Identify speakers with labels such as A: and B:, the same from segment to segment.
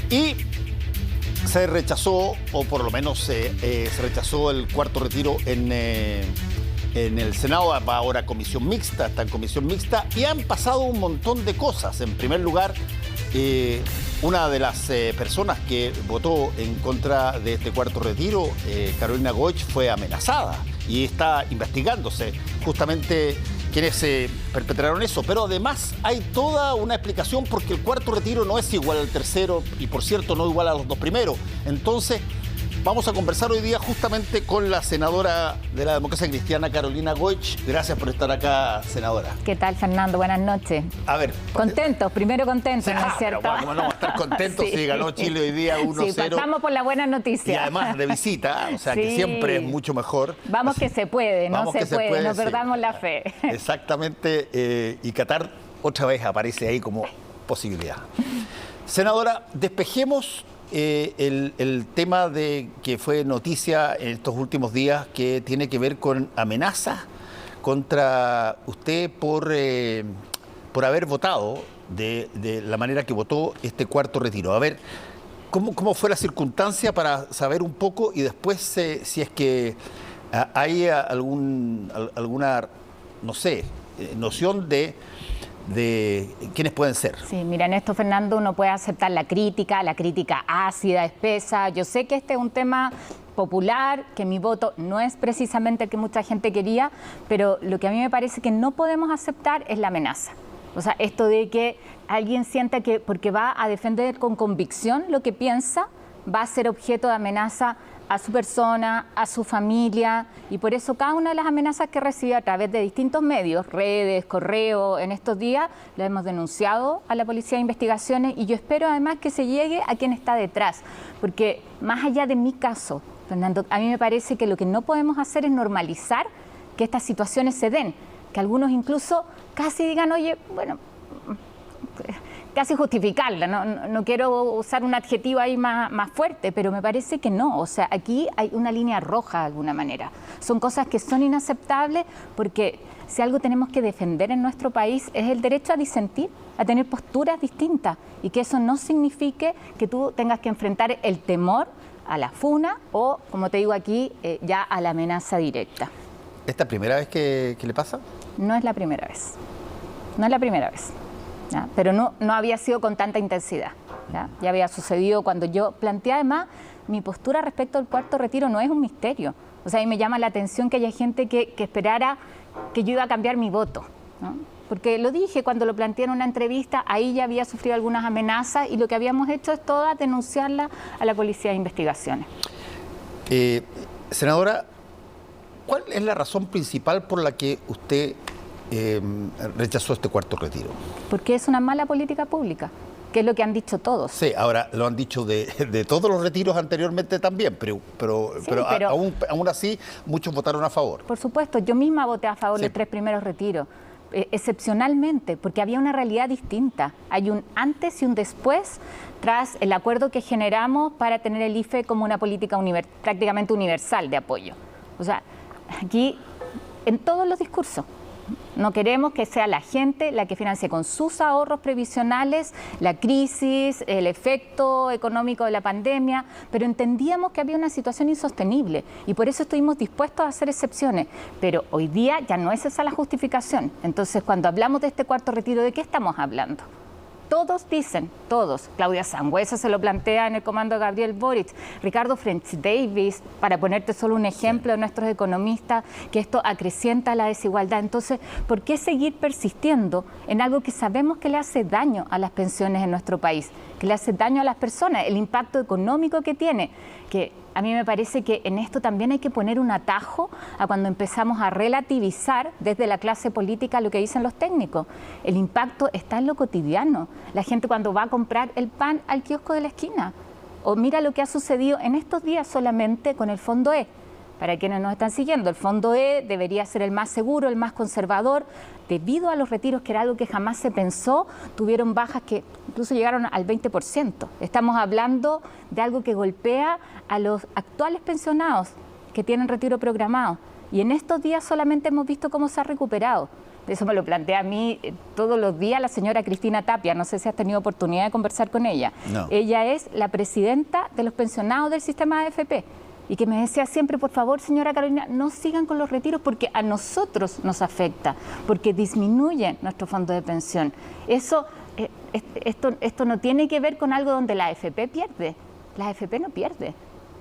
A: Y se rechazó, o por lo menos se rechazó el cuarto retiro en el Senado. Va ahora a comisión mixta, está en comisión mixta, y han pasado un montón de cosas. En primer lugar, una de las personas que votó en contra de este cuarto retiro, Carolina Goich, fue amenazada y está investigándose justamente quienes perpetraron eso. Pero además hay toda una explicación porque el cuarto retiro no es igual al tercero y, por cierto, no igual a los dos primeros. Entonces, vamos a conversar hoy día justamente con la senadora de la Democracia Cristiana, Carolina Goich. Gracias por estar acá, senadora.
B: ¿Qué tal, Fernando? Buenas noches.
A: A ver.
B: Contentos, primero contentos, ¿no es cierto?
A: Bueno, ¿cómo no vamos a estar contentos si ganó Chile hoy día 1-0?
B: Sí, pasamos por la buena noticia.
A: Y además de visita, o sea, que siempre es mucho mejor.
B: Vamos
A: así,
B: que se puede, no se puede, no perdamos la fe.
A: Exactamente, y Qatar otra vez aparece ahí como posibilidad. Senadora, despejemos el tema de que fue noticia en estos últimos días, que tiene que ver con amenazas contra usted por haber votado de la manera que votó este cuarto retiro. A ver, ¿cómo fue la circunstancia para saber un poco y después si es que hay alguna, no sé, noción de quiénes pueden ser?
B: Sí, mira, en esto, Fernando, uno puede aceptar la crítica ácida, espesa. Yo sé que este es un tema popular, que mi voto no es precisamente el que mucha gente quería, pero lo que a mí me parece que no podemos aceptar es la amenaza. O sea, esto de que alguien sienta que porque va a defender con convicción lo que piensa, va a ser objeto de amenaza a su persona, a su familia, y por eso cada una de las amenazas que recibe a través de distintos medios, redes, correo, en estos días, la hemos denunciado a la Policía de Investigaciones, y yo espero además que se llegue a quien está detrás, porque más allá de mi caso, Fernando, a mí me parece que lo que no podemos hacer es normalizar que estas situaciones se den, que algunos incluso casi digan, oye, bueno, casi justificarla, no quiero usar un adjetivo ahí más fuerte, pero me parece que no, o sea, aquí hay una línea roja de alguna manera. Son cosas que son inaceptables porque si algo tenemos que defender en nuestro país es el derecho a disentir, a tener posturas distintas, y que eso no signifique que tú tengas que enfrentar el temor a la funa o, como te digo aquí, ya a la amenaza directa.
A: ¿Esta es la primera vez que le pasa?
B: No es la primera vez, no es la primera vez. ¿Ya? Pero no había sido con tanta intensidad. Ya había sucedido cuando yo planteé, además, mi postura respecto al cuarto retiro no es un misterio. O sea, a mí me llama la atención que haya gente que esperara que yo iba a cambiar mi voto, ¿no? Porque lo dije cuando lo planteé en una entrevista, ahí ya había sufrido algunas amenazas y lo que habíamos hecho es toda denunciarla a la Policía de Investigaciones.
A: Senadora, ¿cuál es la razón principal por la que usted rechazó este cuarto retiro?
B: Porque es una mala política pública, que es lo que han dicho todos.
A: Sí, ahora lo han dicho de todos los retiros anteriormente también, pero aún así muchos votaron a favor.
B: Por supuesto, yo misma voté a favor de los 3 primeros retiros, excepcionalmente, porque había una realidad distinta. Hay un antes y un después tras el acuerdo que generamos para tener el IFE como una política prácticamente universal de apoyo. O sea, aquí, en todos los discursos, no queremos que sea la gente la que financie con sus ahorros previsionales la crisis, el efecto económico de la pandemia, pero entendíamos que había una situación insostenible y por eso estuvimos dispuestos a hacer excepciones. Pero hoy día ya no es esa la justificación. Entonces, cuando hablamos de este cuarto retiro, ¿de qué estamos hablando? Todos dicen, todos, Claudia Sangüesa se lo plantea en el comando de Gabriel Boric, Ricardo French Davis, para ponerte solo un ejemplo de nuestros economistas, que esto acrecienta la desigualdad. Entonces, ¿por qué seguir persistiendo en algo que sabemos que le hace daño a las pensiones en nuestro país, que le hace daño a las personas, el impacto económico que tiene? Que a mí me parece que en esto también hay que poner un atajo a cuando empezamos a relativizar desde la clase política lo que dicen los técnicos. El impacto está en lo cotidiano. La gente cuando va a comprar el pan al kiosco de la esquina. O mira lo que ha sucedido en estos días solamente con el Fondo E. Para quienes nos están siguiendo, el Fondo E debería ser el más seguro, el más conservador. Debido a los retiros, que era algo que jamás se pensó, tuvieron bajas que incluso llegaron al 20%. Estamos hablando de algo que golpea a los actuales pensionados que tienen retiro programado. Y en estos días solamente hemos visto cómo se ha recuperado. Eso me lo plantea a mí todos los días la señora Cristina Tapia. No sé si has tenido oportunidad de conversar con ella.
A: No.
B: Ella es la presidenta de los pensionados del sistema AFP. Y que me decía siempre, por favor, señora Carolina, no sigan con los retiros porque a nosotros nos afecta, porque disminuye nuestro fondo de pensión. Esto no tiene que ver con algo donde la AFP pierde. La AFP no pierde.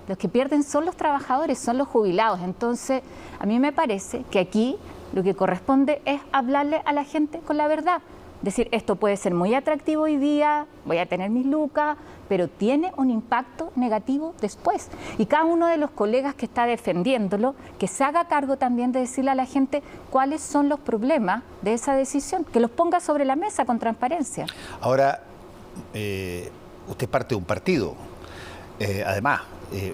B: Los que pierden son los trabajadores, son los jubilados. Entonces, a mí me parece que aquí lo que corresponde es hablarle a la gente con la verdad. Decir, esto puede ser muy atractivo hoy día, voy a tener mis lucas, pero tiene un impacto negativo después. Y cada uno de los colegas que está defendiéndolo, que se haga cargo también de decirle a la gente cuáles son los problemas de esa decisión, que los ponga sobre la mesa con transparencia.
A: Ahora, usted es parte de un partido, además,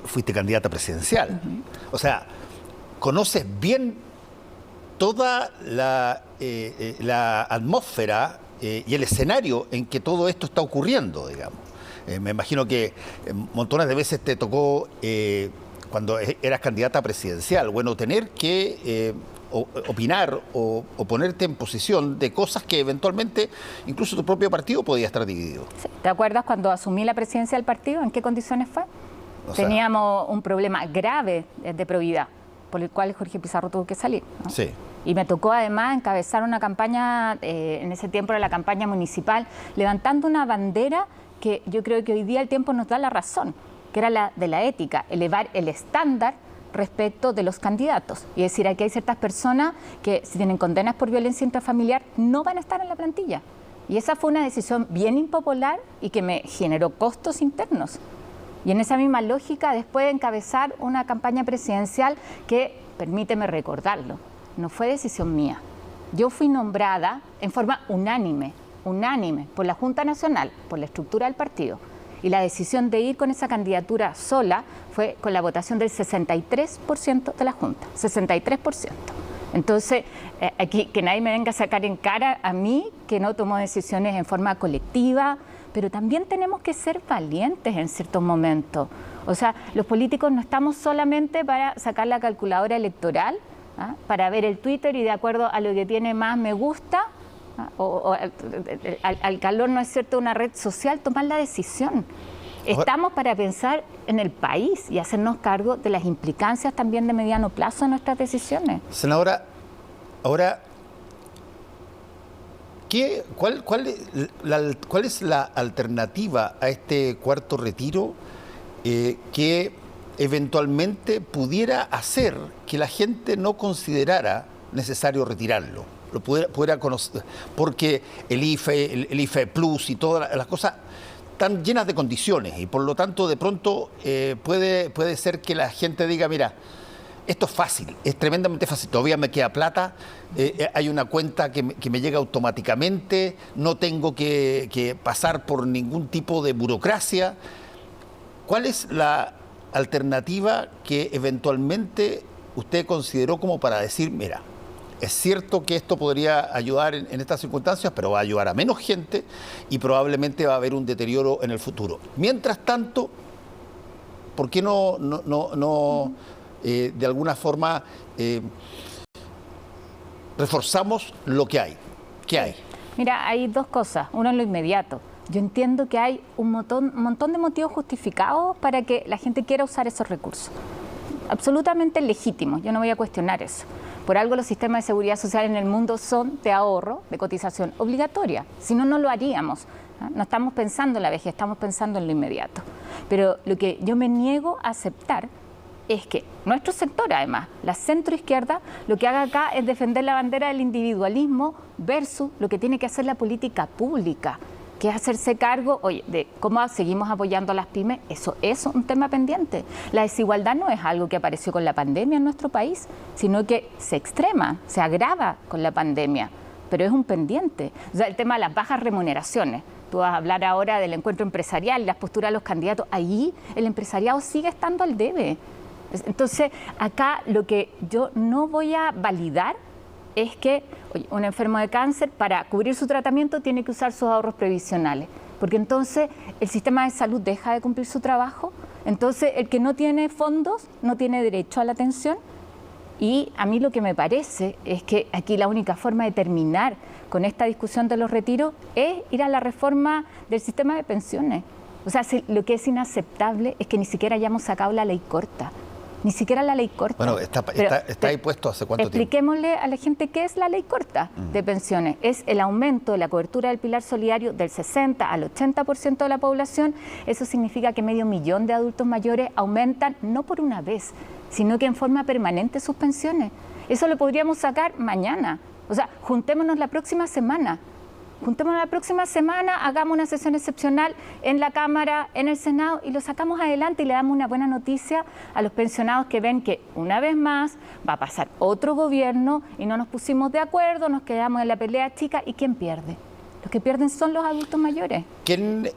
A: fuiste candidata presidencial. O sea, conoces bien toda la atmósfera y el escenario en que todo esto está ocurriendo, digamos. Me imagino que montones de veces te tocó, cuando eras candidata presidencial, bueno, tener que opinar o ponerte en posición de cosas que eventualmente incluso tu propio partido podía estar dividido.
B: Sí. ¿Te acuerdas cuando asumí la presidencia del partido? ¿En qué condiciones fue? Teníamos un problema grave de probidad, por el cual Jorge Pizarro tuvo que salir, ¿no?
A: Sí.
B: Y me tocó además encabezar una campaña, en ese tiempo era la campaña municipal, levantando una bandera que yo creo que hoy día el tiempo nos da la razón, que era la de la ética, elevar el estándar respecto de los candidatos. Y decir, aquí hay ciertas personas que si tienen condenas por violencia intrafamiliar no van a estar en la plantilla. Y esa fue una decisión bien impopular y que me generó costos internos. Y en esa misma lógica, después de encabezar una campaña presidencial que, permíteme recordarlo, no fue decisión mía. Yo fui nombrada en forma unánime por la Junta Nacional, por la estructura del partido. Y la decisión de ir con esa candidatura sola fue con la votación del 63% de la Junta, 63%. Entonces, aquí que nadie me venga a sacar en cara a mí, que no tomo decisiones en forma colectiva, pero también tenemos que ser valientes en ciertos momentos. O sea, los políticos no estamos solamente para sacar la calculadora electoral, ¿ah? Para ver el Twitter y de acuerdo a lo que tiene más me gusta, ¿ah? Al calor, ¿no es cierto?, una red social, tomar la decisión. Estamos para pensar en el país y hacernos cargo de las implicancias también de mediano plazo de nuestras decisiones.
A: Senadora, ahora, ¿cuál es la alternativa a este cuarto retiro que eventualmente pudiera hacer que la gente no considerara necesario retirarlo? Lo pudiera conocer, porque el IFE Plus y todas las cosas están llenas de condiciones y por lo tanto de pronto puede ser que la gente diga, mira, esto es fácil, es tremendamente fácil, todavía me queda plata, hay una cuenta que me llega automáticamente, no tengo que pasar por ningún tipo de burocracia. ¿Cuál es la alternativa que eventualmente usted consideró como para decir, mira, es cierto que esto podría ayudar en estas circunstancias, pero va a ayudar a menos gente y probablemente va a haber un deterioro en el futuro? Mientras tanto, ¿por qué no de alguna forma reforzamos lo que hay? ¿Qué hay?
B: Mira, hay dos cosas. Uno en lo inmediato. Yo entiendo que hay un montón de motivos justificados para que la gente quiera usar esos recursos. Absolutamente legítimos, yo no voy a cuestionar eso. Por algo los sistemas de seguridad social en el mundo son de ahorro, de cotización obligatoria. Si no, no lo haríamos. No estamos pensando en la vejez, estamos pensando en lo inmediato. Pero lo que yo me niego a aceptar es que nuestro sector, además, la centroizquierda, lo que haga acá es defender la bandera del individualismo versus lo que tiene que hacer la política pública, que es hacerse cargo, oye, de cómo seguimos apoyando a las pymes. Eso es un tema pendiente. La desigualdad no es algo que apareció con la pandemia en nuestro país, sino que se extrema, se agrava con la pandemia, pero es un pendiente. O sea, el tema de las bajas remuneraciones. Tú vas a hablar ahora del encuentro empresarial, las posturas de los candidatos. Ahí el empresariado sigue estando al debe. Entonces, acá lo que yo no voy a validar es que oye, un enfermo de cáncer para cubrir su tratamiento tiene que usar sus ahorros previsionales, porque entonces el sistema de salud deja de cumplir su trabajo, entonces el que no tiene fondos no tiene derecho a la atención Y a mí lo que me parece es que aquí la única forma de terminar con esta discusión de los retiros es ir a la reforma del sistema de pensiones. O sea, lo que es inaceptable es que ni siquiera hayamos sacado la ley corta. Ni siquiera la ley corta.
A: Bueno, está ahí puesto hace cuánto tiempo.
B: Expliquémosle a la gente qué es la ley corta de pensiones. Es el aumento de la cobertura del pilar solidario del 60 al 80% de la población. Eso significa que 500.000 de adultos mayores aumentan no por una vez, sino que en forma permanente sus pensiones. Eso lo podríamos sacar mañana. O sea, juntémonos la próxima semana. Hagamos una sesión excepcional en la Cámara, en el Senado y lo sacamos adelante y le damos una buena noticia a los pensionados que ven que una vez más va a pasar otro gobierno y no nos pusimos de acuerdo, nos quedamos en la pelea chica y ¿quién pierde? Los que pierden son los adultos mayores.
A: ¿Quién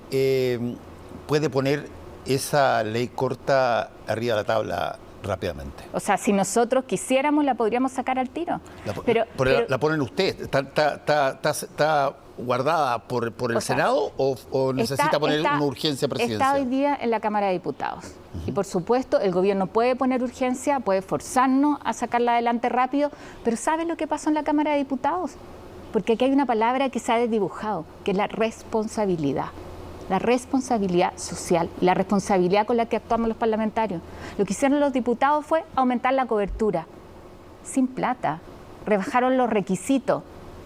A: puede poner esa ley corta arriba de la tabla rápidamente?
B: O sea, si nosotros quisiéramos la podríamos sacar al tiro.
A: Pero ¿la ponen ustedes? ¿Está guardada por el Senado o necesita poner una urgencia presidencial?
B: Está hoy día en la Cámara de Diputados. Y por supuesto, el gobierno puede poner urgencia, puede forzarnos a sacarla adelante rápido, pero ¿saben lo que pasó en la Cámara de Diputados? Porque aquí hay una palabra que se ha desdibujado, que es la responsabilidad. La responsabilidad social, la responsabilidad con la que actuamos los parlamentarios. Lo que hicieron los diputados fue aumentar la cobertura, sin plata, rebajaron los requisitos,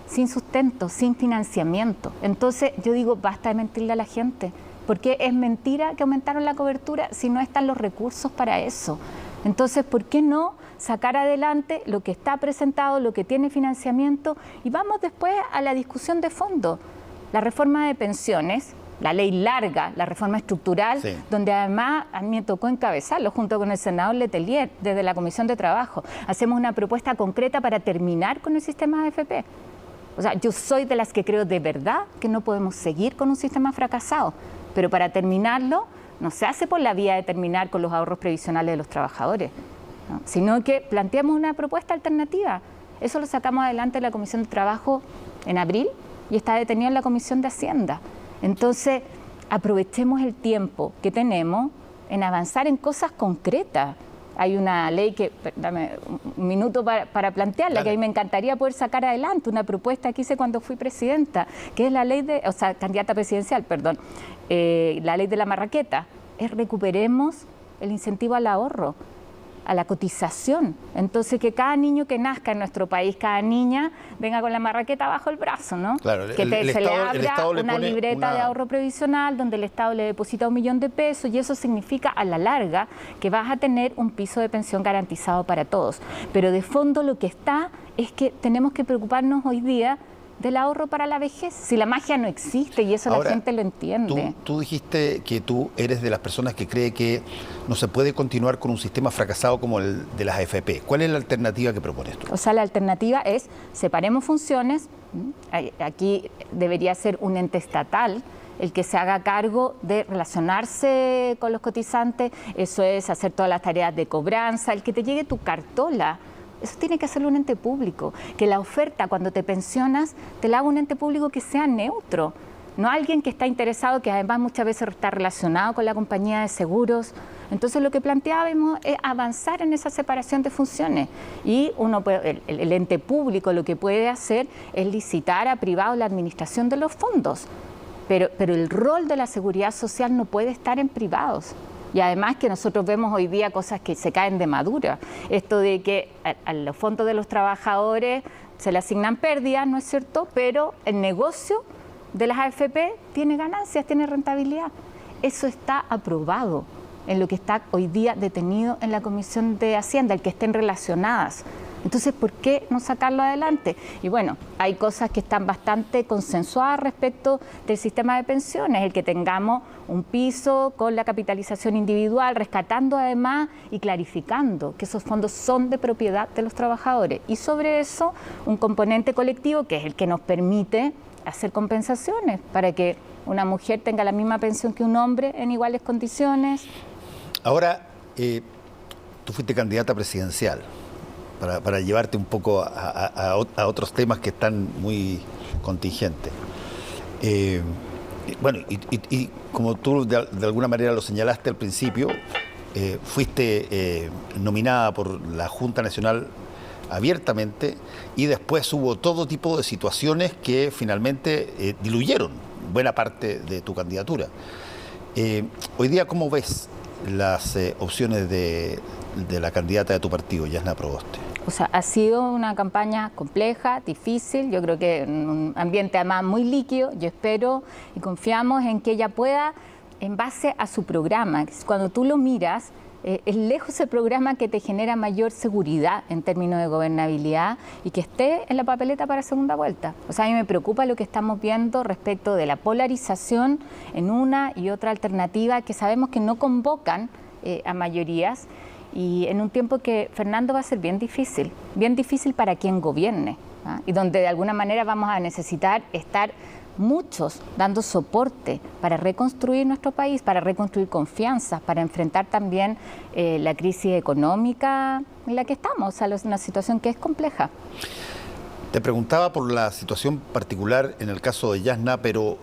B: sin sustento, sin financiamiento. Entonces yo digo, basta de mentirle a la gente, porque es mentira que aumentaron la cobertura si no están los recursos para eso. Entonces, ¿por qué no sacar adelante lo que está presentado, lo que tiene financiamiento? Y vamos después a la discusión de fondo. La reforma de pensiones, la ley larga, la reforma estructural, sí, donde además a mí me tocó encabezarlo junto con el senador Letelier desde la Comisión de Trabajo. Hacemos una propuesta concreta para terminar con el sistema de AFP. O sea, yo soy de las que creo de verdad que no podemos seguir con un sistema fracasado, pero para terminarlo no se hace por la vía de terminar con los ahorros previsionales de los trabajadores, ¿no? Sino que planteamos una propuesta alternativa. Eso lo sacamos adelante en la Comisión de Trabajo en abril y está detenido en la Comisión de Hacienda. Entonces, aprovechemos el tiempo que tenemos en avanzar en cosas concretas. Hay una ley que, dame un minuto para plantearla, claro, que a mí me encantaría poder sacar adelante, una propuesta que hice cuando fui presidenta, que es la ley candidata presidencial, perdón, la ley de la marraqueta. Recuperemos el incentivo al ahorro, a la cotización. Entonces, que cada niño que nazca en nuestro país, cada niña, venga con la marraqueta bajo el brazo, ¿no?
A: Claro,
B: se le abra una libreta de ahorro previsional donde el Estado le deposita $1.000.000 y eso significa a la larga que vas a tener un piso de pensión garantizado para todos. Pero de fondo lo que está es que tenemos que preocuparnos hoy día del ahorro para la vejez, si la magia no existe y eso ahora, la gente lo entiende.
A: Tú dijiste que tú eres de las personas que cree que no se puede continuar con un sistema fracasado como el de las AFP. ¿Cuál es la alternativa que propones tú?
B: O sea, la alternativa es separemos funciones, aquí debería ser un ente estatal el que se haga cargo de relacionarse con los cotizantes, eso es hacer todas las tareas de cobranza, el que te llegue tu cartola. Eso tiene que hacerlo un ente público, que la oferta cuando te pensionas te la haga un ente público que sea neutro, no alguien que está interesado, que además muchas veces está relacionado con la compañía de seguros. Entonces lo que planteábamos es avanzar en esa separación de funciones y el ente público lo que puede hacer es licitar a privados la administración de los fondos, pero el rol de la seguridad social no puede estar en privados. Y además que nosotros vemos hoy día cosas que se caen de madura. Esto de que a los fondos de los trabajadores se le asignan pérdidas, ¿no es cierto? Pero el negocio de las AFP tiene ganancias, tiene rentabilidad. Eso está aprobado en lo que está hoy día detenido en la Comisión de Hacienda, el que estén relacionadas. Entonces, ¿por qué no sacarlo adelante? Y bueno, hay cosas que están bastante consensuadas respecto del sistema de pensiones, el que tengamos un piso con la capitalización individual, rescatando además y clarificando que esos fondos son de propiedad de los trabajadores. Y sobre eso, un componente colectivo que es el que nos permite hacer compensaciones para que una mujer tenga la misma pensión que un hombre en iguales condiciones.
A: Ahora, tú fuiste candidata presidencial. Para llevarte un poco a otros temas que están muy contingentes. Bueno, y como tú de alguna manera lo señalaste al principio, fuiste nominada por la Junta Nacional abiertamente, y después hubo todo tipo de situaciones que finalmente diluyeron buena parte de tu candidatura. Hoy día, ¿cómo ves las opciones de la candidata de tu partido, Jasna Proboste?
B: O sea, ha sido una campaña compleja, difícil, yo creo que en un ambiente además muy líquido. Yo espero y confiamos en que ella pueda, en base a su programa, cuando tú lo miras, es lejos el programa que te genera mayor seguridad en términos de gobernabilidad y que esté en la papeleta para segunda vuelta. O sea, a mí me preocupa lo que estamos viendo respecto de la polarización en una y otra alternativa que sabemos que no convocan a mayorías, y en un tiempo que, Fernando, va a ser bien difícil para quien gobierne, ¿ah? Y donde de alguna manera vamos a necesitar estar muchos dando soporte para reconstruir nuestro país, para reconstruir confianza, para enfrentar también la crisis económica en la que estamos, o sea, una situación que es compleja.
A: Te preguntaba por la situación particular en el caso de Jasna, pero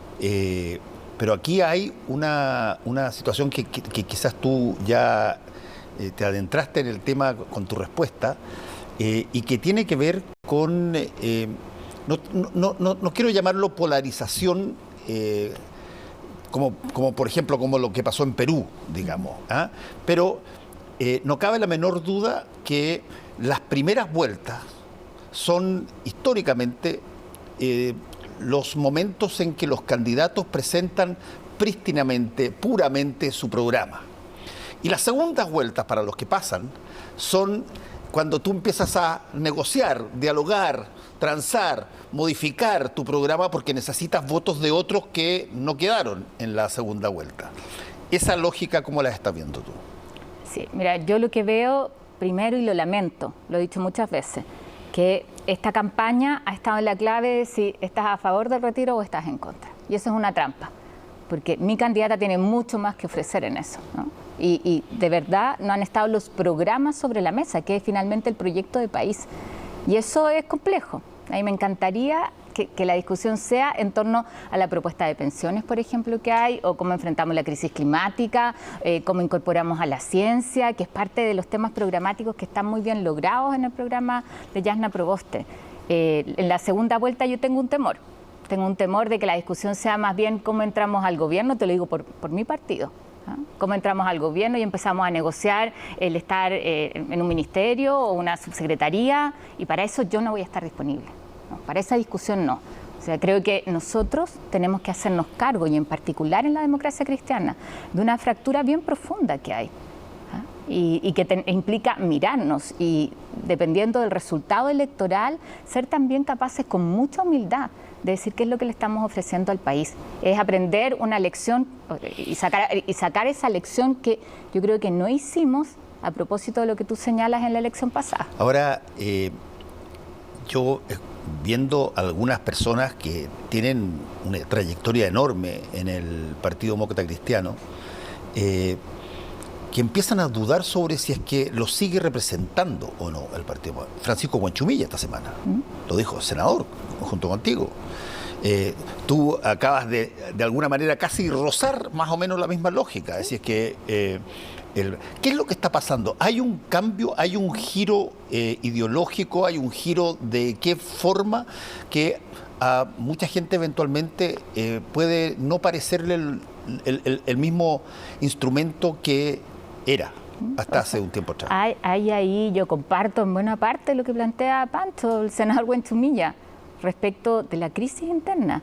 A: aquí hay una situación que quizás tú ya te adentraste en el tema con tu respuesta, y que tiene que ver con, no quiero llamarlo polarización, como por ejemplo como lo que pasó en Perú, digamos, ¿ah? Pero no cabe la menor duda que las primeras vueltas son históricamente los momentos en que los candidatos presentan prístinamente, puramente su programa. Y las segundas vueltas, para los que pasan, son cuando tú empiezas a negociar, dialogar, transar, modificar tu programa porque necesitas votos de otros que no quedaron en la segunda vuelta. Esa lógica, ¿cómo la estás viendo tú?
B: Sí, mira, yo lo que veo primero, y lo lamento, lo he dicho muchas veces, que esta campaña ha estado en la clave de si estás a favor del retiro o estás en contra. Y eso es una trampa, porque mi candidata tiene mucho más que ofrecer en eso, ¿no? Y de verdad no han estado los programas sobre la mesa, que es finalmente el proyecto de país. Y eso es complejo. A mí me encantaría que la discusión sea en torno a la propuesta de pensiones, por ejemplo, que hay, o cómo enfrentamos la crisis climática, cómo incorporamos a la ciencia, que es parte de los temas programáticos que están muy bien logrados en el programa de Jasna Proboste. En la segunda vuelta yo tengo un temor. Tengo un temor de que la discusión sea más bien cómo entramos al gobierno, te lo digo por mi partido. ¿Ah? Cómo entramos al gobierno y empezamos a negociar el estar en un ministerio o una subsecretaría, y para eso yo no voy a estar disponible, ¿no? Para esa discusión no. O sea, creo que nosotros tenemos que hacernos cargo, y en particular en la democracia cristiana, de una fractura bien profunda que hay, ¿ah? Y que implica mirarnos y, dependiendo del resultado electoral, ser también capaces con mucha humildad de decir qué es lo que le estamos ofreciendo al país. Es aprender una lección y sacar esa lección que yo creo que no hicimos a propósito de lo que tú señalas en la elección pasada.
A: Ahora, yo viendo algunas personas que tienen una trayectoria enorme en el Partido Demócrata Cristiano, que empiezan a dudar sobre si es que lo sigue representando o no el partido. Francisco Huanchumilla esta semana lo dijo, senador, junto contigo. Tú acabas de alguna manera casi rozar más o menos la misma lógica. Es decir, que ¿qué es lo que está pasando? ¿Hay un cambio, hay un giro ideológico, hay un giro de qué forma que a mucha gente eventualmente puede no parecerle el mismo instrumento que era hasta hace un tiempo atrás?
B: Ahí yo comparto en buena parte lo que plantea Pancho, el senador Huanchumilla, respecto de la crisis interna.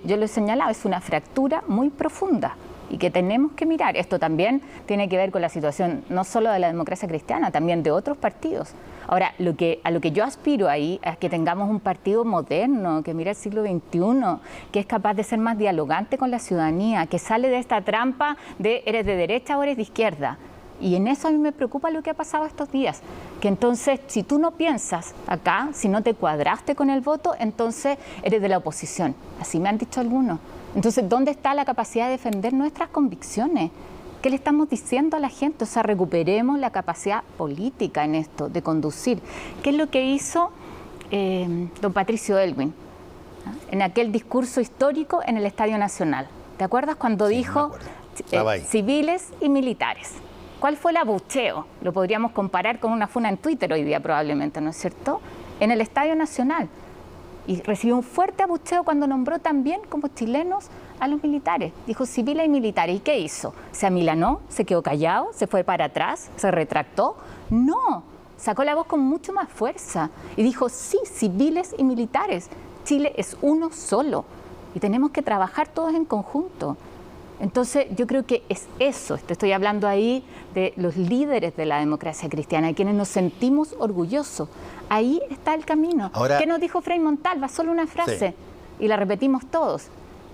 B: Yo lo he señalado, es una fractura muy profunda y que tenemos que mirar. Esto también tiene que ver con la situación no solo de la democracia cristiana, también de otros partidos. Ahora, a lo que yo aspiro ahí es que tengamos un partido moderno, que mira el siglo XXI, que es capaz de ser más dialogante con la ciudadanía, que sale de esta trampa de eres de derecha o eres de izquierda. Y en eso a mí me preocupa lo que ha pasado estos días, que entonces si tú no piensas acá, si no te cuadraste con el voto, entonces eres de la oposición. Así me han dicho algunos. Entonces, ¿dónde está la capacidad de defender nuestras convicciones? ¿Qué le estamos diciendo a la gente? O sea, recuperemos la capacidad política en esto, de conducir. ¿Qué es lo que hizo don Patricio Aylwin en aquel discurso histórico en el Estadio Nacional? ¿Te acuerdas cuando dijo civiles y militares? ¿Cuál fue el abucheo? Lo podríamos comparar con una funa en Twitter hoy día probablemente, ¿no es cierto? En el Estadio Nacional. Y recibió un fuerte abucheo cuando nombró también como chilenos a los militares. Dijo civiles y militares. ¿Y qué hizo? ¿Se amilanó? ¿Se quedó callado? ¿Se fue para atrás? ¿Se retractó? No, sacó la voz con mucho más fuerza y dijo sí, civiles y militares. Chile es uno solo y tenemos que trabajar todos en conjunto. Entonces yo creo que es eso, te estoy hablando ahí de los líderes de la democracia cristiana, de quienes nos sentimos orgullosos. Ahí está el camino. Ahora, ¿qué nos dijo Frei Montalva? Solo una frase, sí, y la repetimos todos.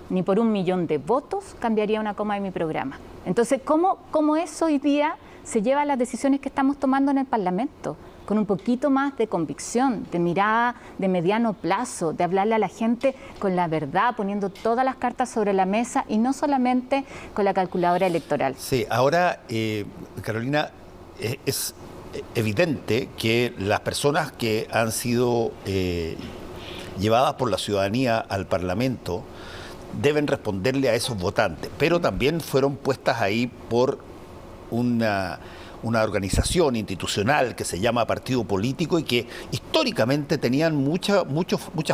B: Ni por 1 millón de votos cambiaría una coma de mi programa. Entonces, ¿cómo eso hoy día se lleva a las decisiones que estamos tomando en el Parlamento? Con un poquito más de convicción, de mirada de mediano plazo, de hablarle a la gente con la verdad, poniendo todas las cartas sobre la mesa y no solamente con la calculadora electoral.
A: Sí, ahora, Carolina, es evidente que las personas que han sido llevadas por la ciudadanía al Parlamento deben responderle a esos votantes, pero también fueron puestas ahí por una organización institucional que se llama partido político y que históricamente tenían mucha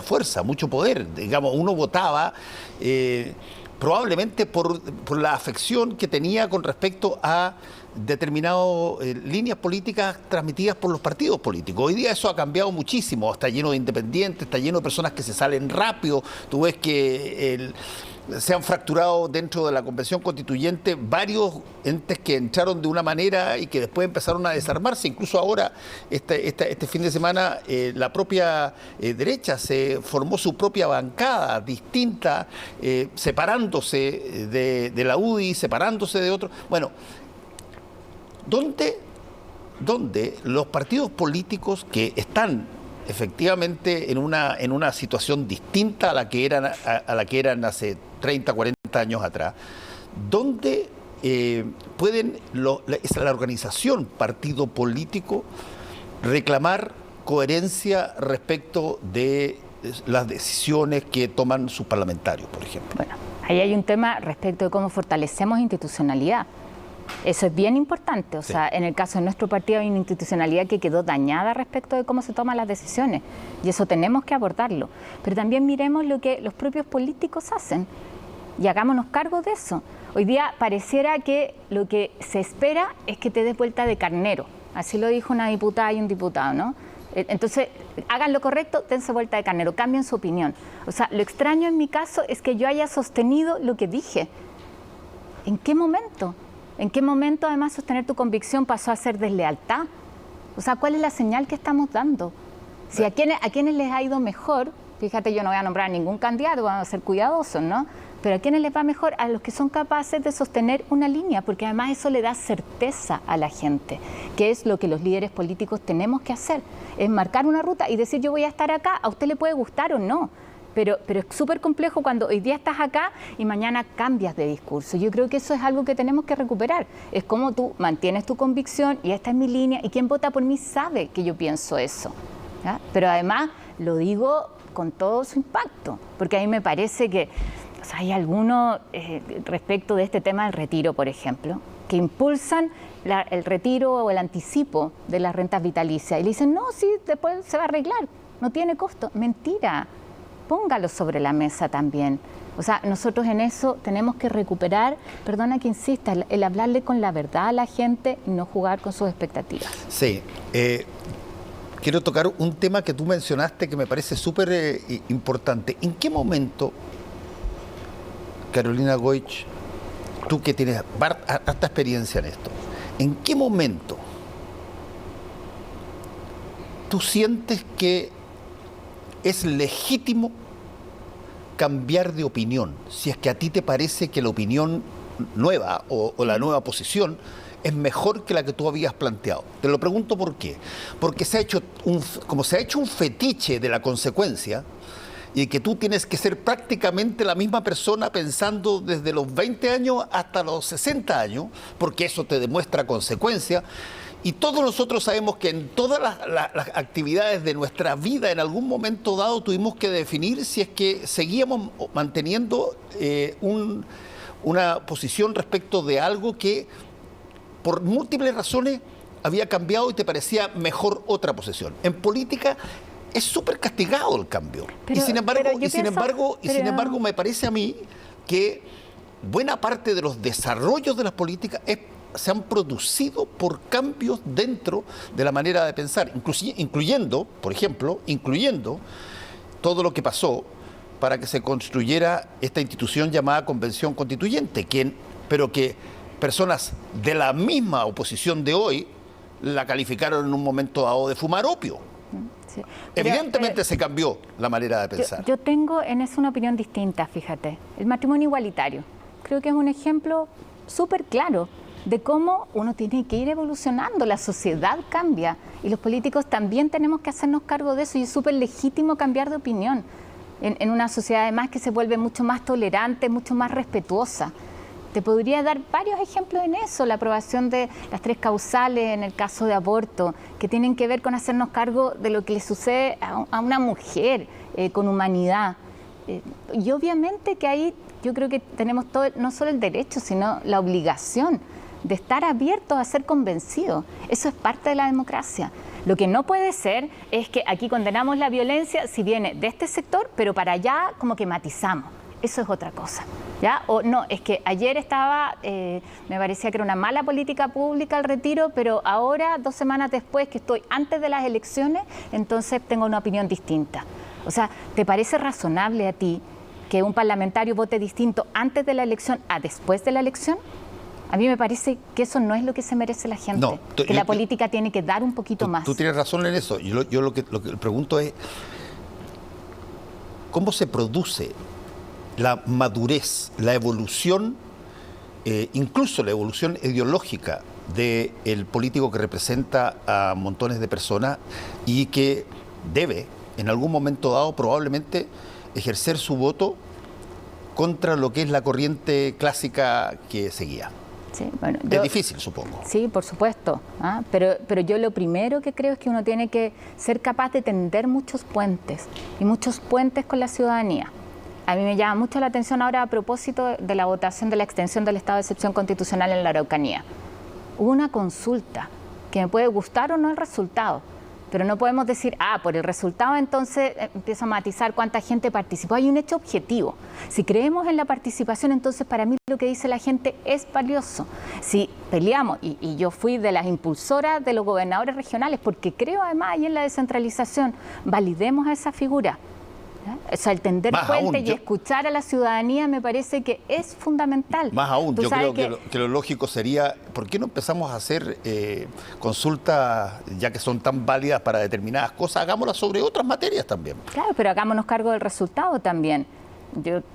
A: fuerza, mucho poder. Digamos, uno votaba probablemente por la afección que tenía con respecto a determinadas líneas políticas transmitidas por los partidos políticos. Hoy día eso ha cambiado muchísimo, está lleno de independientes, está lleno de personas que se salen rápido. Tú ves que se han fracturado dentro de la Convención Constituyente varios entes que entraron de una manera y que después empezaron a desarmarse. Incluso ahora, este fin de semana, la propia derecha se formó su propia bancada distinta, separándose de la UDI, separándose de otros. Bueno, ¿dónde los partidos políticos que están efectivamente en una situación distinta a la que eran hace 30, 40 años atrás, donde pueden la organización partido político reclamar coherencia respecto de las decisiones que toman sus parlamentarios, por ejemplo?
B: Bueno, ahí hay un tema respecto de cómo fortalecemos institucionalidad. Eso es bien importante, o sea, en el caso de nuestro partido hay una institucionalidad que quedó dañada respecto de cómo se toman las decisiones y eso tenemos que abordarlo, pero también miremos lo que los propios políticos hacen y hagámonos cargo de eso. Hoy día pareciera que lo que se espera es que te des vuelta de carnero, así lo dijo una diputada y un diputado, ¿no? Entonces, hagan lo correcto, dense vuelta de carnero, cambien su opinión. O sea, lo extraño en mi caso es que yo haya sostenido lo que dije. ¿En qué momento? ¿En qué momento, además, sostener tu convicción pasó a ser deslealtad? O sea, ¿cuál es la señal que estamos dando? Si a quienes les ha ido mejor, fíjate, yo no voy a nombrar a ningún candidato, vamos a ser cuidadosos, ¿no? Pero ¿a quiénes les va mejor? A los que son capaces de sostener una línea, porque además eso le da certeza a la gente, que es lo que los líderes políticos tenemos que hacer, es marcar una ruta y decir yo voy a estar acá, a usted le puede gustar o no. Pero es súper complejo cuando hoy día estás acá y mañana cambias de discurso. Yo creo que eso es algo que tenemos que recuperar. Es como tú mantienes tu convicción y esta es mi línea y quien vota por mí sabe que yo pienso eso, ¿ya? Pero además lo digo con todo su impacto, porque a mí me parece que o sea, hay algunos respecto de este tema del retiro, por ejemplo, que impulsan el retiro o el anticipo de las rentas vitalicias y le dicen, no, sí, después se va a arreglar, no tiene costo. Mentira. Póngalo sobre la mesa también. O sea, nosotros en eso tenemos que recuperar, perdona que insista, el hablarle con la verdad a la gente y no jugar con sus expectativas.
A: Sí. Quiero tocar un tema que tú mencionaste que me parece súper importante. ¿En qué momento, Carolina Goich, tú que tienes harta experiencia en esto, en qué momento tú sientes que es legítimo cambiar de opinión, si es que a ti te parece que la opinión nueva o la nueva posición es mejor que la que tú habías planteado? Te lo pregunto por qué. Porque como se ha hecho un fetiche de la consecuencia y que tú tienes que ser prácticamente la misma persona pensando desde los 20 años hasta los 60 años, porque eso te demuestra consecuencia. Y todos nosotros sabemos que en todas las actividades de nuestra vida, en algún momento dado, tuvimos que definir si es que seguíamos manteniendo una posición respecto de algo que por múltiples razones había cambiado y te parecía mejor otra posición. En política es súper castigado el cambio. Y sin embargo, me parece a mí que buena parte de los desarrollos de las políticas se han producido por cambios dentro de la manera de pensar, incluyendo, por ejemplo, todo lo que pasó para que se construyera esta institución llamada Convención Constituyente, pero que personas de la misma oposición de hoy la calificaron en un momento dado de fumar opio. Sí. Evidentemente se cambió la manera de pensar.
B: Yo tengo en eso una opinión distinta, fíjate. El matrimonio igualitario. Creo que es un ejemplo súper claro de cómo uno tiene que ir evolucionando, la sociedad cambia y los políticos también tenemos que hacernos cargo de eso y es súper legítimo cambiar de opinión en una sociedad además que se vuelve mucho más tolerante, mucho más respetuosa. Te podría dar varios ejemplos en eso, la aprobación de las 3 causales en el caso de aborto, que tienen que ver con hacernos cargo de lo que le sucede a una mujer con humanidad. Y obviamente que ahí yo creo que tenemos todo, no solo el derecho, sino la obligación de estar abiertos a ser convencidos. Eso es parte de la democracia. Lo que no puede ser es que aquí condenamos la violencia si viene de este sector, pero para allá como que matizamos. Eso es otra cosa, ¿ya? O no, es que ayer estaba, me parecía que era una mala política pública el retiro, pero ahora, 2 semanas después, que estoy antes de las elecciones, entonces tengo una opinión distinta. O sea, ¿te parece razonable a ti que un parlamentario vote distinto antes de la elección a después de la elección? A mí me parece que eso no es lo que se merece la gente, no, que la política tiene que dar un poquito más.
A: Tú tienes razón en eso. Yo lo que pregunto es, ¿cómo se produce la madurez, la evolución, incluso la evolución ideológica del político que representa a montones de personas y que debe, en algún momento dado, probablemente ejercer su voto contra lo que es la corriente clásica que seguía? Sí, bueno, es difícil, supongo.
B: Sí, por supuesto. Pero yo lo primero que creo es que uno tiene que ser capaz de tender muchos puentes y muchos puentes con la ciudadanía. A mí me llama mucho la atención ahora a propósito de la votación de la extensión del estado de excepción constitucional en la Araucanía. Hubo una consulta que me puede gustar o no el resultado, pero no podemos decir, por el resultado entonces empiezo a matizar cuánta gente participó. Hay un hecho objetivo. Si creemos en la participación, entonces para mí lo que dice la gente es valioso. Si peleamos, y yo fui de las impulsoras de los gobernadores regionales, porque creo además ahí en la descentralización, validemos a esa figura. O sea, el tender puentes y escuchar a la ciudadanía me parece que es fundamental.
A: Más aún, yo creo que lo lógico sería, ¿por qué no empezamos a hacer consultas, ya que son tan válidas para determinadas cosas, hagámoslas sobre otras materias también?
B: Claro, pero hagámonos cargo del resultado también.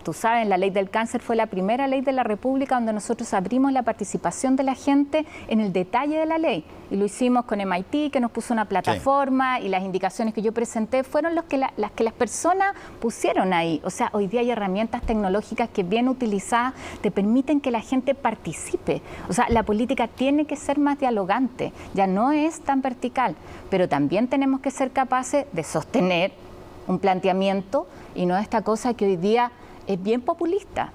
B: Tú sabes, la ley del cáncer fue la primera ley de la República donde nosotros abrimos la participación de la gente en el detalle de la ley. Y lo hicimos con MIT, que nos puso una plataforma, y las indicaciones que yo presenté fueron las que las personas pusieron ahí. O sea, hoy día hay herramientas tecnológicas que bien utilizadas te permiten que la gente participe. O sea, la política tiene que ser más dialogante, ya no es tan vertical, pero también tenemos que ser capaces de sostener un planteamiento y no esta cosa que hoy día es bien populista,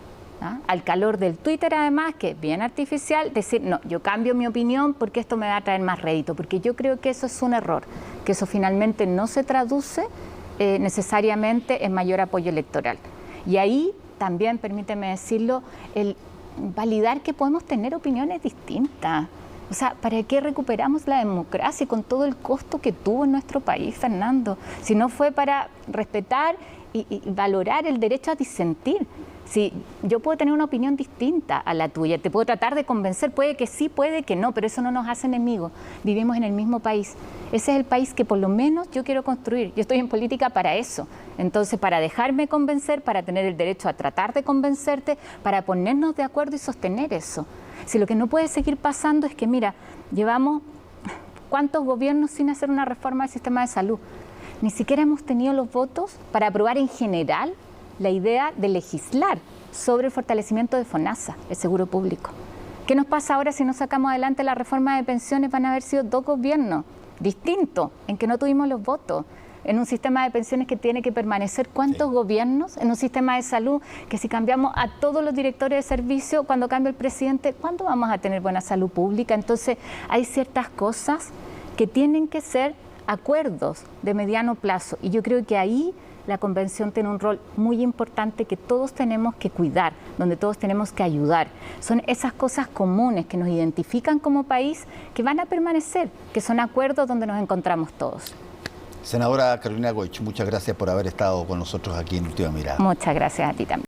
B: al calor del Twitter además, que es bien artificial, decir, no, yo cambio mi opinión porque esto me va a traer más rédito, porque yo creo que eso es un error, que eso finalmente no se traduce necesariamente en mayor apoyo electoral. Y ahí también, permíteme decirlo, el validar que podemos tener opiniones distintas. O sea, ¿para qué recuperamos la democracia con todo el costo que tuvo en nuestro país, Fernando? Si no fue para respetar y valorar el derecho a disentir. Si yo puedo tener una opinión distinta a la tuya, te puedo tratar de convencer, puede que sí, puede que no, pero eso no nos hace enemigos. Vivimos en el mismo país. Ese es el país que por lo menos yo quiero construir. Yo estoy en política para eso. Entonces, para dejarme convencer, para tener el derecho a tratar de convencerte, para ponernos de acuerdo y sostener eso. Si lo que no puede seguir pasando es que, mira, llevamos ¿cuántos gobiernos sin hacer una reforma del sistema de salud? Ni siquiera hemos tenido los votos para aprobar en general la idea de legislar sobre el fortalecimiento de FONASA, el seguro público. ¿Qué nos pasa ahora si no sacamos adelante la reforma de pensiones? Van a haber sido 2 gobiernos distintos en que no tuvimos los votos. en un sistema de pensiones que tiene que permanecer cuántos gobiernos, en un sistema de salud que si cambiamos a todos los directores de servicio, cuando cambia el presidente, ¿cuándo vamos a tener buena salud pública? Entonces hay ciertas cosas que tienen que ser acuerdos de mediano plazo y yo creo que ahí la convención tiene un rol muy importante que todos tenemos que cuidar, donde todos tenemos que ayudar. Son esas cosas comunes que nos identifican como país que van a permanecer, que son acuerdos donde nos encontramos todos.
A: Senadora Carolina Goich, muchas gracias por haber estado con nosotros aquí en Última Mirada.
B: Muchas gracias a ti también.